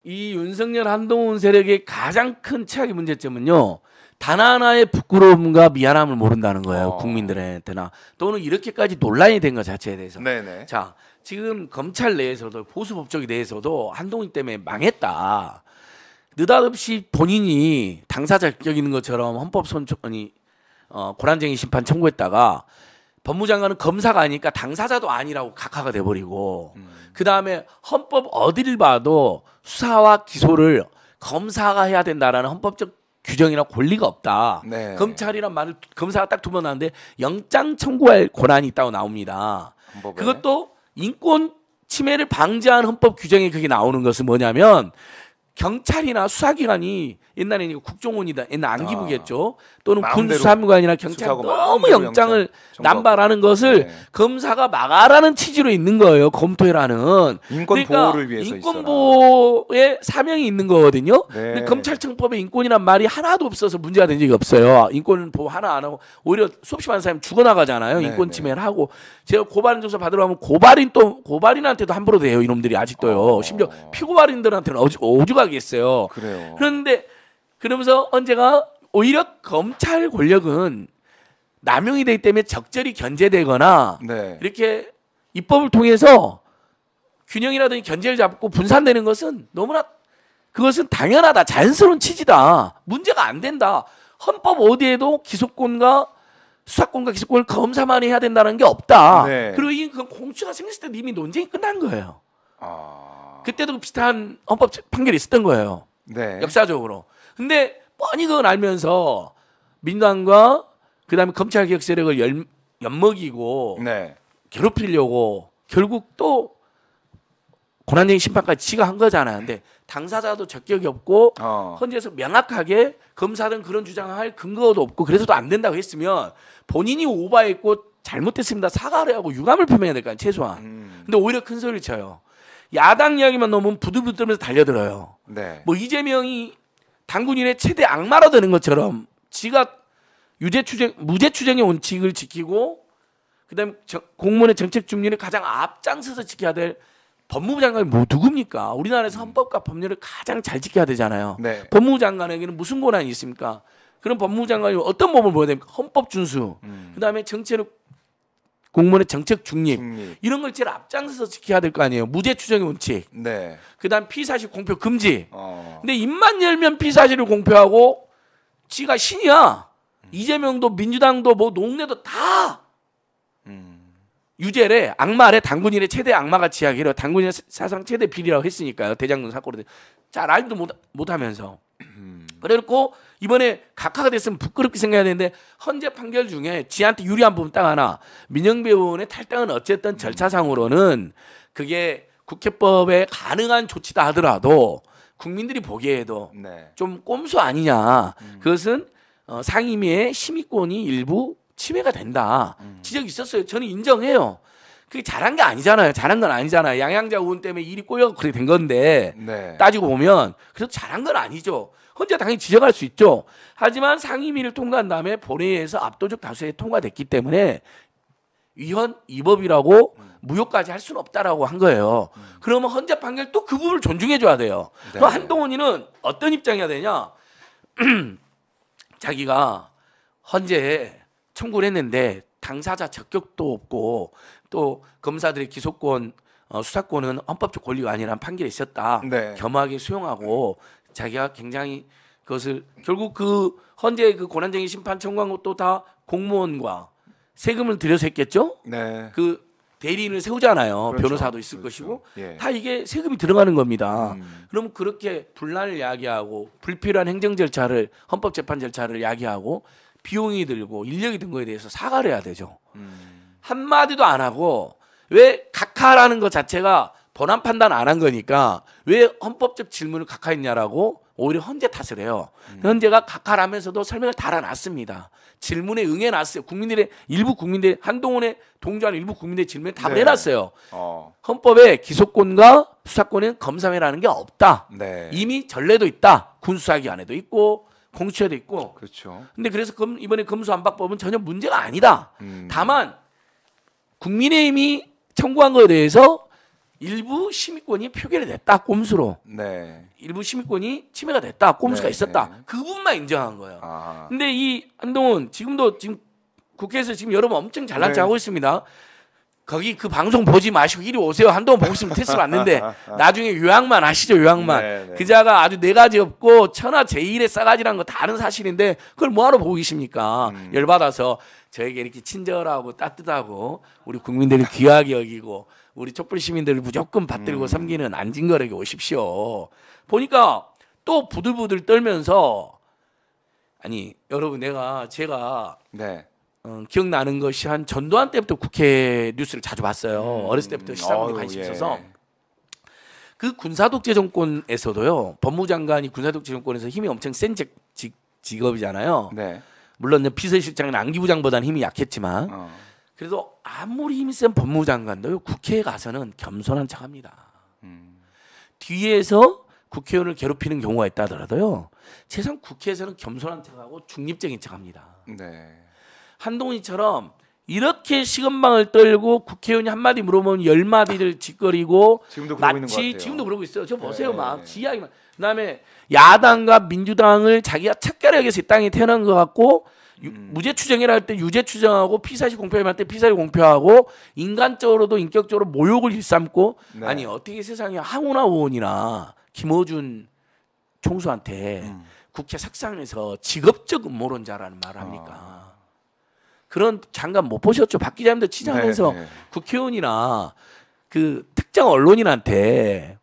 이 윤석열 한동훈 세력의 가장 큰 최악의 문제점은요. 단 하나의 부끄러움과 미안함을 모른다는 거예요. 국민들한테나 또는 이렇게까지 논란이 된 것 자체에 대해서. 네네. 자, 지금 검찰 내에서도 보수 법조계 내에서도 한동훈 때문에 망했다. 느닷없이 본인이 당사자 격 있는 것처럼 헌법소원이 고난쟁의 심판 청구했다가 법무장관은 검사가 아니니까 당사자도 아니라고 각하가 돼버리고 그 다음에 헌법 어디를 봐도 수사와 기소를 검사가 해야 된다라는 헌법적 규정이나 권리가 없다. 네. 검찰이란 말을 검사가 딱 두 번 하는데 영장 청구할 권한이 있다고 나옵니다. 헌법에. 그것도 인권 침해를 방지하는 헌법 규정에 그게 나오는 것은 뭐냐면 경찰이나 수사기관이 옛날에 국정원이다, 옛날 안기부겠죠. 또는 군수사무관이나 경찰 너무 영장을 남발하는 것을 네. 검사가 막아라는 취지로 있는 거예요. 검토해라는. 인권 그러니까 보호를 위해서 인권 보호의 사명이 있는 거거든요. 네. 근데 검찰청법에 인권이란 말이 하나도 없어서 문제가 된 적이 없어요. 인권 보호 하나 안 하고 오히려 수없이 많은 사람이 죽어나가잖아요. 네, 인권 침해를 하고 제가 고발인 조사 받으러 가면 고발인한테도 함부로 돼요. 이놈들이 아직도요. 심지어 피고발인들한테는 오죽하게 했어요. 그래요. 그런데 그러면서 언제가 오히려 검찰 권력은 남용이 되기 때문에 적절히 견제되거나 네. 이렇게 입법을 통해서 균형이라든지 견제를 잡고 분산되는 것은 너무나 그것은 당연하다. 자연스러운 취지다. 문제가 안 된다. 헌법 어디에도 기소권과 수사권과 기소권을 검사만 해야 된다는 게 없다. 네. 그리고 이 공수처가 생겼을 때 이미 논쟁이 끝난 거예요. 아... 그때도 비슷한 헌법 판결이 있었던 거예요. 네. 역사적으로. 근데 뻔히 그건 알면서 민주당과 그다음에 검찰 개혁 세력을 엿먹이고 네. 괴롭히려고 결국 또 고난쟁의 심판까지 지가 한 거잖아요. 근데 당사자도 적격이 없고 헌재에서 명확하게 검사든 그런 주장할 근거도 없고 그래서도 안 된다고 했으면 본인이 오바했고 잘못했습니다. 사과를 하고 유감을 표명해야 될 거 아니에요. 최소한. 근데 오히려 큰 소리를 쳐요. 야당 이야기만 너무 부들부들면서 달려들어요. 네. 뭐 이재명이 당군인의 최대 악마로 되는 것처럼 지가 무죄 추정의 원칙을 지키고 그다음에 공무원의 정책 중립을 가장 앞장서서 지켜야 될 법무부 장관이 누굽니까? 우리나라에서 헌법과 법률을 가장 잘 지켜야 되잖아요. 네. 법무부 장관에게는 무슨 권한이 있습니까? 그럼 법무부 장관이 어떤 법을 보여야 됩니까? 헌법 준수. 그다음에 공무원의 정책 중립. 이런 걸 제일 앞장서서 지켜야 될 거 아니에요. 무죄 추정의 원칙. 네. 그다음 피사실 공표 금지. 근데 입만 열면 피사실을 공표하고 지가 신이야. 이재명도 민주당도 뭐 농내도 다 유죄래. 악마래. 당군인의 최대 악마같이 하기로 당군인의 사상 최대 비리라고 했으니까요. 대장동 사건으로 잘 알지도 못하면서. 그래놓고 이번에 각하가 됐으면 부끄럽게 생각해야 되는데 헌재 판결 중에 지한테 유리한 부분 딱 하나. 민영배 의원의 탈당은 어쨌든 절차상으로는 그게 국회법에 가능한 조치다 하더라도 국민들이 보기에도 네. 좀 꼼수 아니냐. 그것은 상임위의 심의권이 일부 침해가 된다. 지적이 있었어요. 저는 인정해요. 그게 잘한 게 아니잖아요. 잘한 건 아니잖아요. 양양자 의원 때문에 일이 꼬여서 그렇게 된 건데 네. 따지고 보면 그래도 잘한 건 아니죠. 헌재 당연히 지적할 수 있죠. 하지만 상임위를 통과한 다음에 본회의에서 압도적 다수에 통과됐기 때문에 위헌 위법이라고 무효까지 할 수는 없다라고 한 거예요. 그러면 헌재 판결 또 그 부분을 존중해 줘야 돼요. 네. 그럼 한동훈이는 어떤 입장이어야 되냐? 자기가 헌재에 청구를 했는데 당사자 적격도 없고 또 검사들의 기소권 수사권은 헌법적 권리가 아니라는 판결이 있었다. 네. 겸하게 수용하고 자기가 굉장히 그것을 결국 그 헌재 그 고난쟁의 심판 청구한 것도 다 공무원과 세금을 들여서 했겠죠. 네. 그 대리인을 세우잖아요. 그렇죠. 변호사도 있을 그렇죠. 것이고 예. 다 이게 세금이 들어가는 겁니다. 그럼 그렇게 분란을 야기하고 불필요한 행정 절차를 헌법 재판 절차를 야기하고 비용이 들고 인력이 든 거에 대해서 사과를 해야 되죠. 한마디도 안 하고 왜 각하라는 것 자체가 본안 판단 안 한 거니까 왜 헌법적 질문을 각하했냐라고 오히려 헌재 탓을 해요. 헌재가 각하라면서도 설명을 달아놨습니다. 질문에 응해놨어요. 일부 국민들의 한동훈의 동조하는 일부 국민들의 질문에 답을 네. 해놨어요. 헌법에 기소권과 수사권은 검사회라는 게 없다. 네. 이미 전례도 있다. 군수사기관에도 있고 공수처에도 있고. 그렇죠. 근데 그래서 이번에 검수안박법은 전혀 문제가 아니다. 다만 국민의힘이 청구한 거에 대해서 일부 시민권이 표결이 됐다 꼼수로. 네. 일부 시민권이 침해가 됐다 꼼수가 네, 있었다. 네. 그 부분만 인정한 거예요. 아. 근데 이 한동훈 지금 국회에서 지금 여러분 엄청 잘난 네. 척하고 있습니다. 거기 그 방송 보지 마시고 이리 오세요. 한동훈 보고 있으면 테스트 왔는데 나중에 요약만 하시죠. 요약만. 네, 네. 기자가 아주 네 가지 없고 천하 제일의 싸가지라는 거 다른 사실인데 그걸 뭐하러 보고 계십니까? 열받아서 저에게 이렇게 친절하고 따뜻하고 우리 국민들을 귀하게 여기고 우리 촛불 시민들을 무조건 받들고 섬기는 안진걸에게 오십시오. 보니까 또 부들부들 떨면서 아니 여러분 제가 네. 기억나는 것이 한 전두환 때부터 국회 뉴스를 자주 봤어요. 어렸을 때부터 시사문에 관심 예. 있어서 그 군사독재 정권에서도요. 법무장관이 군사독재 정권에서 힘이 엄청 센 직업이잖아요. 네. 물론 비서실장이나 안기부장보다는 힘이 약했지만 그래도 아무리 힘이 센 법무장관도요. 국회에 가서는 겸손한 척합니다. 뒤에서 국회의원을 괴롭히는 경우가 있다 하더라도요. 세상 국회에서는 겸손한 척하고 중립적인 척합니다. 네. 한동훈이처럼 이렇게 시건방을 떨고 국회의원이 한마디 물어보면 10마디를 짓거리고 지금도 그러고 있는 것 마치 같아요. 지금도 그러고 있어요. 저 보세요. 네. 막 지이야기만. 그다음에 야당과 민주당을 자기가 찻가락에서 이 땅에 태어난 것 같고 무죄 추정이라 할 때 유죄 추정하고 피사실 공표할 때 피사실 공표하고 인간적으로도 인격적으로 모욕을 일삼고 네. 아니 어떻게 세상에 황운하 의원이나 김어준 총수한테 국회 석상에서 직업적 음모론자라는 말을 합니까? 그런 장관 못 보셨죠? 박 기자님도 취재하면서 네, 네. 국회의원이나 그 특정 언론인한테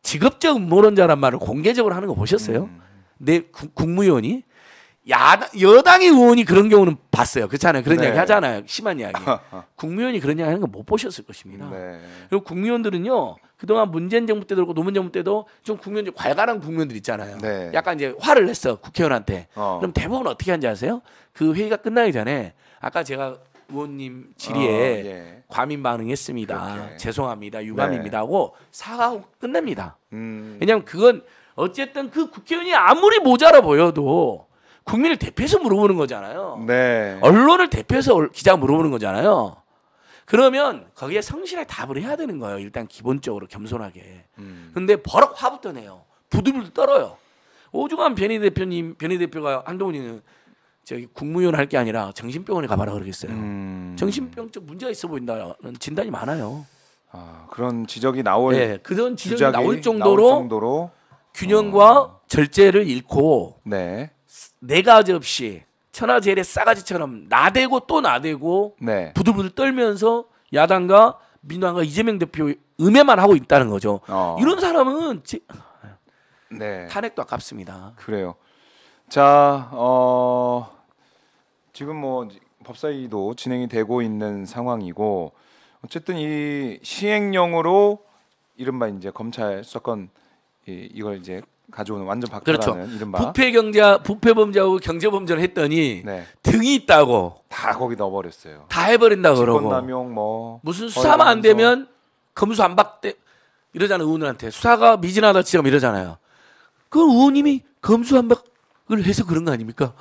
직업적 음모론자란 말을 공개적으로 하는 거 보셨어요? 내 국무위원이 여당의 의원이 그런 경우는 봤어요. 그렇잖아요. 그런 네. 이야기 하잖아요. 심한 이야기. 국무위원이 그런 이야기 하는 거 못 보셨을 것입니다. 네. 그리고 국무위원들은요. 그동안 문재인 정부 때도 그렇고 노무현 정부 때도 좀 국무위원 괄괄한 국무위원들 있잖아요. 네. 약간 이제 화를 냈어 국회의원한테. 어. 그럼 대부분 어떻게 하는지 아세요? 그 회의가 끝나기 전에 아까 제가 의원님 질의에 예. 과민 반응했습니다. 그렇게. 죄송합니다. 유감입니다 하고 사과하고 끝냅니다. 음. 왜냐하면 그건 어쨌든 그 국회의원이 아무리 모자라 보여도 국민을 대표해서 물어보는 거잖아요. 네. 언론을 대표해서 기자가 물어보는 거잖아요. 그러면 거기에 성실하게 답을 해야 되는 거예요. 일단 기본적으로 겸손하게. 근데 버럭 화부터 내요. 부들부들 떨어요. 오죽하면 변희 대표가 한동훈이는 저기 국무위원 할 게 아니라 정신병원에 가봐라 그러겠어요. 정신병적 문제가 있어 보인다는 진단이 많아요. 아, 그런 지적이 나올 네, 그런 지적이 주작이 나올 정도로 균형과 절제를 잃고 네. 네 가지 없이 천하제일의 싸가지처럼 나대고 또 나대고 네. 부들부들 떨면서 야당과 민주당과 이재명 대표 음해만 하고 있다는 거죠. 이런 사람은 네. 탄핵도 아깝습니다. 그래요. 자, 지금 뭐 법사위도 진행이 되고 있는 상황이고 어쨌든 이 시행령으로 이른바 이제 검찰 수사권 이걸 이제 가져오는 완전 박탈하는 그렇죠. 이른바 부패범죄하고 경제범죄를 했더니 네. 등이 있다고 다 거기 넣어버렸어요. 다 해버린다 그러고 직권남용 뭐 무슨 수사만 안 되면 검수 안 받대 이러잖아요. 의원들한테 수사가 미진하다 지금 이러잖아요. 그 의원님이 검수 안 받을 해서 그런 거 아닙니까?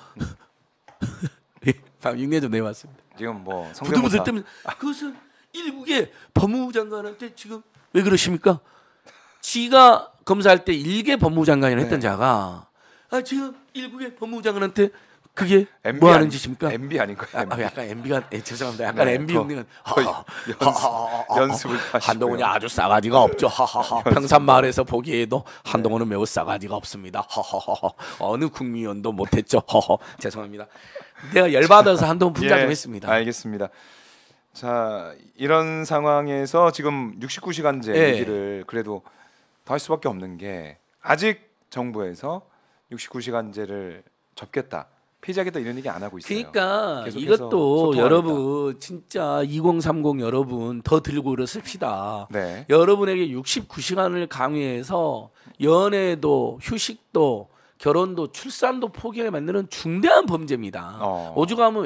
방 6년 좀 내왔습니다. 지금 뭐 부들부들 성대모사 때문에 그것은 일국의 법무부 장관한테 지금 왜 그러십니까? 지가 검사할 때 일개 법무부 장관이라 했던 네. 자가 지금 일국의 법무부 장관한테 그게 MB 뭐 하는 짓입니까? MB 아닌가요? MB. 약간 MB가 죄송합니다. 약간 네, MB 더- 형님은 연습을 하시고요. 한동훈이 아주 싸가지가 없죠. 평산마을에서 보기에도 한동훈은 매우 싸가지가 없습니다. 어느 국민의원도 못했죠. 죄송합니다. 내가 열받아서 한동훈 분장 좀 했습니다. 알겠습니다. 자, 이런 상황에서 지금 69시간제 예. 얘기를 그래도 더 할 수밖에 없는 게 아직 정부에서 69시간제를 접겠다, 폐지하겠다 이런 얘기 안 하고 있어요. 그러니까 계속해서 이것도 소통하겠다. 여러분 진짜 2030 여러분 더 들고 일어섭시다. 네. 여러분에게 69시간을 강요해서 연애도 휴식도 결혼도 출산도 포기하게 만드는 중대한 범죄입니다. 오죽하면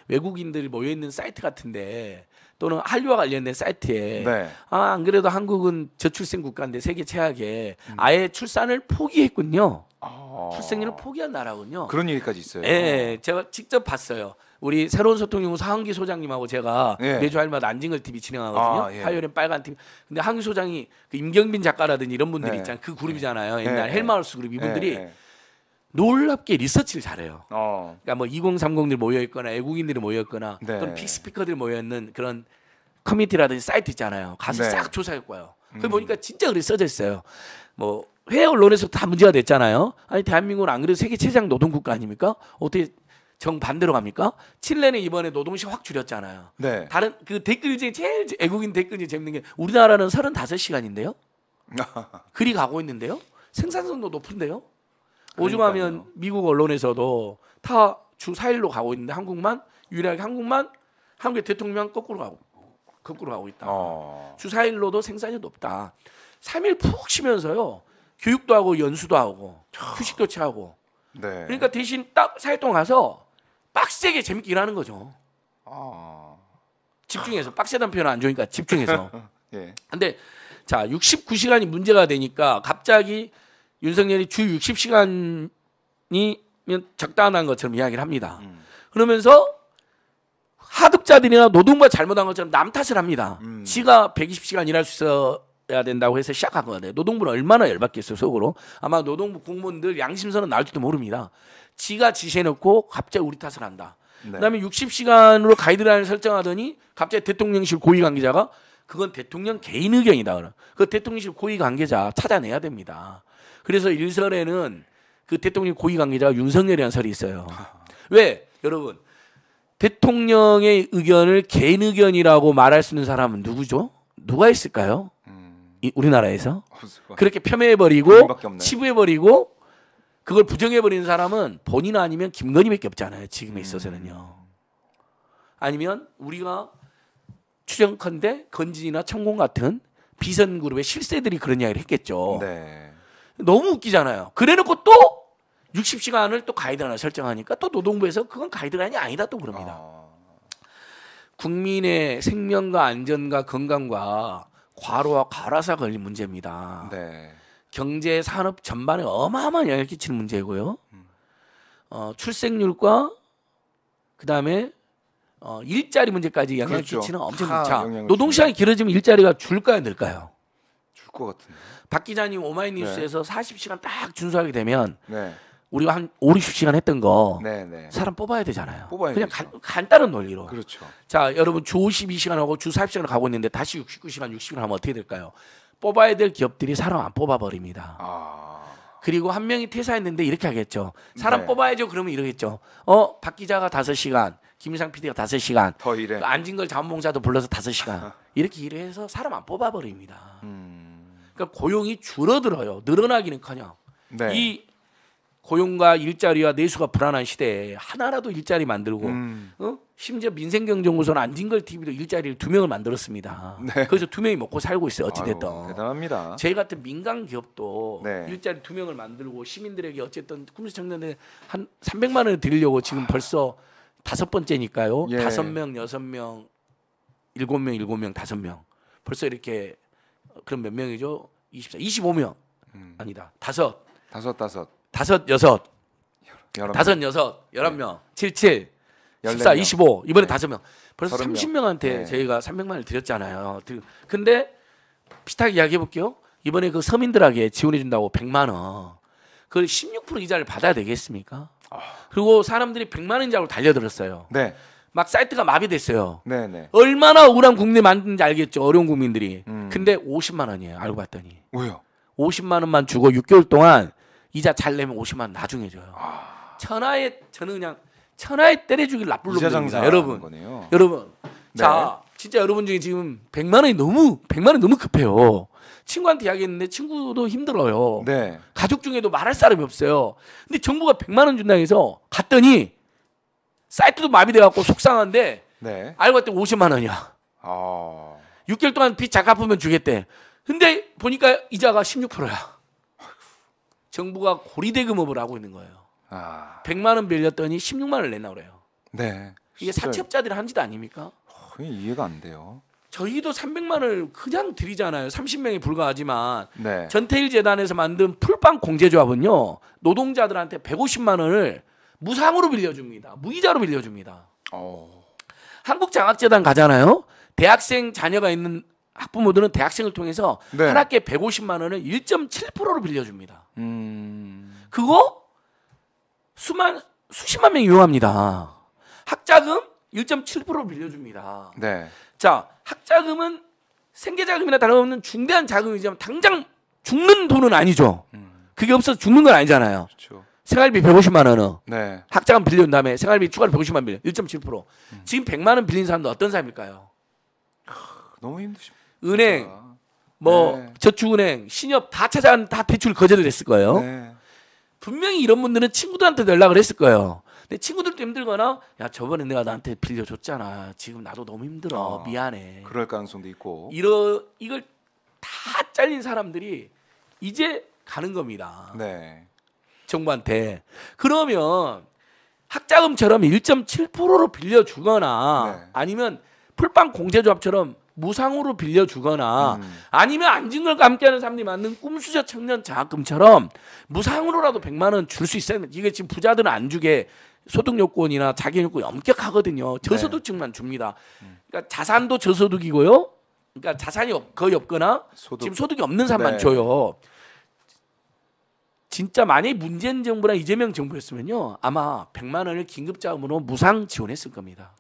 외국인들이 모여 있는 사이트 같은데 또는 한류와 관련된 사이트에 네. 안 그래도 한국은 저출생 국가인데 세계 최악에 아예 출산을 포기했군요. 출생률을 포기한 나라군요. 그런 얘기까지 있어요. 예, 제가 직접 봤어요. 우리 새로운 소통연구소 하은기 소장님하고 제가 예. 매주 화요일마다 안진걸 TV 진행하거든요. 아, 예. 화요일엔 빨간 TV. 근데 하은기 소장이 그 임경빈 작가라든지 이런 분들이 네. 있잖아요. 그 그룹이잖아요. 옛날 예. 헬마우스 그룹 이분들이 예. 놀랍게 리서치를 잘해요. 어. 그러니까 뭐 2030들 모여 있거나 애국인들이 모여 있거나 네. 또는 픽스피커들이 모여 있는 그런 커뮤니티라든지 사이트 있잖아요. 가서 네. 싹 조사해 와요. 거기 보니까 진짜 그렇게 써져 있어요. 뭐 해외 언론에서 다 문제가 됐잖아요. 아니 대한민국은 안 그래도 세계 최장 노동국가 아닙니까? 어떻게 정 반대로 갑니까? 칠레는 이번에 노동시 확 줄였잖아요. 네. 다른 그 댓글 중에 제일 애국인 댓글 중에 재밌는 게 우리나라는 35시간인데요. 그리 가고 있는데요. 생산성도 높은데요. 오죽하면 그러니까요. 미국 언론에서도 다 주 4일로 가고 있는데 유일하게 한국의 대통령 거꾸로 가고 있다. 주 4일로도 생산이 높다. 3일 푹 쉬면서요. 교육도 하고 연수도 하고 휴식도 취하고. 네. 그러니까 대신 딱 4일 동안 가서 빡세게 재밌게 일하는 거죠. 아. 집중해서 빡세다는 표현 안 좋으니까 집중해서. 예. 근데 자 69시간이 문제가 되니까 갑자기 윤석열이 주 60시간이면 적당한 것처럼 이야기를 합니다. 그러면서 하득자들이나 노동부가 잘못한 것처럼 남 탓을 합니다. 지가 120시간 일할 수 있어야 된다고 해서 시작한 거거든요. 노동부는 얼마나 열받겠어요 속으로. 아마 노동부 공무원들 양심선은 나올지도 모릅니다. 지가 지시해놓고 갑자기 우리 탓을 한다. 네. 그다음에 60시간으로 가이드라인을 설정하더니 갑자기 대통령실 고위 관계자가 그건 대통령 개인 의견이다. 그 대통령실 고위 관계자 찾아내야 됩니다. 그래서 일설에는 그 대통령 고위 관계자가 윤석열이라는 설이 있어요. 왜? 여러분 대통령의 의견을 개인 의견이라고 말할 수 있는 사람은 누구죠? 누가 있을까요? 우리나라에서 없을 것 그렇게 폄훼해버리고 본인밖에 없나요? 치부해버리고 그걸 부정해버리는 사람은 본인 아니면 김건희밖에 없잖아요. 지금에 있어서는요. 아니면 우리가 추정컨대 건진이나 천공 같은 비선그룹의 실세들이 그런 이야기를 했겠죠. 네. 너무 웃기잖아요. 그래놓고 또 60시간을 또 가이드라인을 설정하니까 또 노동부에서 그건 가이드라인이 아니다 또 그럽니다. 국민의 생명과 안전과 건강과 과로와 과라사 걸린 문제입니다. 네. 경제 산업 전반에 어마어마한 영향을 끼치는 문제고요. 출생률과 그다음에 일자리 문제까지 영향을 그렇죠. 끼치는 엄청 다 자 영향을 노동시간이 길어지면 일자리가 줄까요 늘까요? 줄 것 같은데. 박 기자님 오마이뉴스에서 40시간 딱 준수하게 되면 네. 우리가 한 5, 60시간 했던 거 네, 네. 사람 뽑아야 되잖아요. 뽑아야 그냥 되죠. 간단한 논리로. 그렇죠. 자 여러분 주 52시간하고 주 40시간 가고 있는데 다시 69시간 60시간 하면 어떻게 될까요? 뽑아야 될 기업들이 사람 안 뽑아버립니다. 그리고 한 명이 퇴사했는데 이렇게 하겠죠. 사람 네. 뽑아야죠. 그러면 이러겠죠. 박 기자가 5시간, 김일상 PD가 5시간, 더 일해. 안진걸 자원봉사도 불러서 5시간 이렇게 일을 해서 사람 안 뽑아버립니다. 그러니까 고용이 줄어들어요. 늘어나기는커녕 네. 이 고용과 일자리와 내수가 불안한 시대에 하나라도 일자리 만들고 심지어 민생경제연구소는 안진걸 TV도 일자리를 2명을 만들었습니다. 네. 그래서 2명이 먹고 살고 있어요. 어찌됐든. 아유, 대단합니다. 저희 같은 민간 기업도 네. 일자리 2명을 만들고 시민들에게 어쨌든 꿈수 청년들 한 300만 원을 드리려고 지금 벌써 5번째니까요. 예. 5명, 6명, 7명, 7명, 5명. 벌써 이렇게 그럼 몇 명이죠? 25명. 아니다. 5, 6, 여러 11명, 77, 14, 14명. 25. 이번에 네. 5명. 벌써 30명. 30명한테 네. 저희가 300만 원을 드렸잖아요. 근데 비슷하게 이야기해 볼게요. 이번에 그 서민들에게 지원해 준다고 100만 원. 그걸 16% 이자를 받아야 되겠습니까? 그리고 사람들이 100만 원인 줄 알고 달려들었어요. 네. 막 사이트가 마비됐어요. 네, 네. 얼마나 억울한 국민이 만드는지 알겠죠. 어려운 국민들이. 근데 50만 원이에요. 알고 봤더니. 왜요? 50만 원만 주고 6개월 동안 이자 잘 내면 50만 원 나중에 줘요. 저는 그냥 천하에 때려주길 나쁜 이자 놈입니다. 장사하는 여러분. 거네요. 여러분. 네. 자, 진짜 여러분 중에 지금 100만 원이 너무 급해요. 친구한테 이야기했는데 친구도 힘들어요. 네. 가족 중에도 말할 사람이 없어요. 근데 정부가 100만 원 준다고 해서 갔더니 사이트도 마비돼 갖고 속상한데 네. 알고 봤더니 50만 원이야. 6개월 동안 빚 잘 갚으면 주겠대. 근데 보니까 이자가 16%야. 정부가 고리대금업을 하고 있는 거예요. 100만 원 빌렸더니 16만 원을 내나 그래요. 네. 이게 사채업자들이 한 짓 아닙니까? 이해가 안 돼요. 저희도 300만 원을 그냥 드리잖아요. 30명에 불과하지만 네. 전태일 재단에서 만든 풀빵 공제조합은요. 노동자들한테 150만 원을 무상으로 빌려줍니다. 무이자로 빌려줍니다. 한국장학재단 가잖아요. 대학생 자녀가 있는 학부모들은 대학생을 통해서 네. 한 학기에 150만 원을 1.7%로 빌려줍니다. 그거 수십만 명이 이용합니다. 학자금 1.7% 빌려줍니다. 네. 자, 학자금은 생계자금이나 다름없는 중대한 자금이지만 당장 죽는 돈은 아니죠. 그게 없어서 죽는 건 아니잖아요. 그렇죠. 생활비 150만 원은 네. 학자금 빌려준 다음에 생활비 추가로 150만 원 빌려 1.7%. 지금 100만 원 빌린 사람도 어떤 사람일까요? 너무 힘드십니다. 은행, 뭐 네. 저축은행, 신협 다 찾아간 다 대출 거절을 했을 거예요. 네. 분명히 이런 분들은 친구들한테 연락을 했을 거예요. 근데 친구들도 힘들거나 야 저번에 내가 나한테 빌려줬잖아. 지금 나도 너무 힘들어. 미안해. 그럴 가능성도 있고. 이걸 다 잘린 사람들이 이제 가는 겁니다. 네. 정부한테. 그러면 학자금처럼 1.7%로 빌려주거나 네. 아니면 풀빵 공제조합처럼 무상으로 빌려주거나 아니면 안진걸과 함께하는 사람들이 만든 꿈수저 청년 장학금처럼 무상으로라도 100만 원 줄 수 있어야 돼. 이게 지금 부자들은 안 주게 소득 요건이나 자기 요건이 엄격하거든요. 저소득층만 줍니다. 그러니까 자산도 저소득이고요. 그러니까 자산이 거의 없거나 지금 소득이 없는 사람만 네. 줘요. 진짜 만약에 문재인 정부나 이재명 정부였으면요 아마 100만 원을 긴급자금으로 무상 지원했을 겁니다.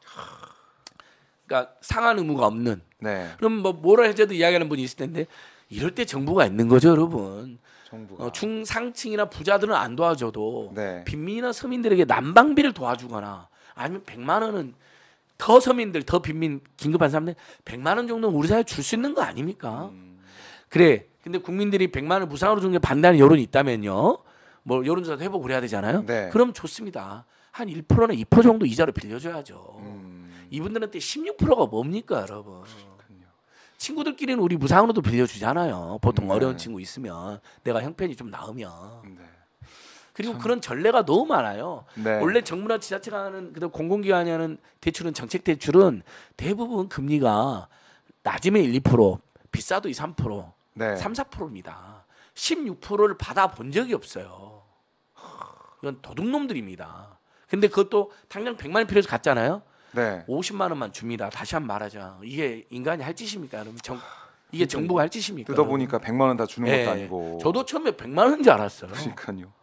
그러니까 상한 의무가 없는. 네. 그럼 뭐 뭐라 해줘도 이야기하는 분이 있을 텐데 이럴 때 정부가 있는 거죠, 여러분. 정부가. 중상층이나 부자들은 안 도와줘도 네. 빈민이나 서민들에게 난방비를 도와주거나 아니면 100만 원은 더 서민들, 더 빈민 긴급한 사람들 100만 원 정도는 우리 사회에 줄 수 있는 거 아닙니까? 그래. 근데 국민들이 100만 원 무상으로 주는 게 반대하는 여론이 있다면요. 뭐 여론조사도 해보고 그래야 되잖아요. 네. 그럼 좋습니다. 한 1%나 2% 정도 이자로 빌려줘야죠. 이분들한테 16%가 뭡니까, 여러분? 친구들끼리는 우리 무상으로도 빌려주잖아요. 보통 네. 어려운 친구 있으면 내가 형편이 좀 나으면. 네. 그리고 그런 전례가 너무 많아요. 네. 원래 정부나 지자체가 하는 그다음 공공기관이 하는 대출은 정책 대출은 대부분 금리가 낮으면 1, 2%, 비싸도 2, 3%, 네. 3, 4%입니다. 16%를 받아본 적이 없어요. 이건 도둑놈들입니다. 근데 그것도 당장 100만 원 필요해서 갔잖아요. 네. 50만 원만 줍니다. 다시 한번 말하자. 이게 인간이 할 짓입니까? 여러분? 이게 정부가 할 짓입니까? 뜯어보니까 100만 원 다 주는 예, 것도 아니고. 저도 처음에 100만 원인 줄 알았어요. 그러니까요.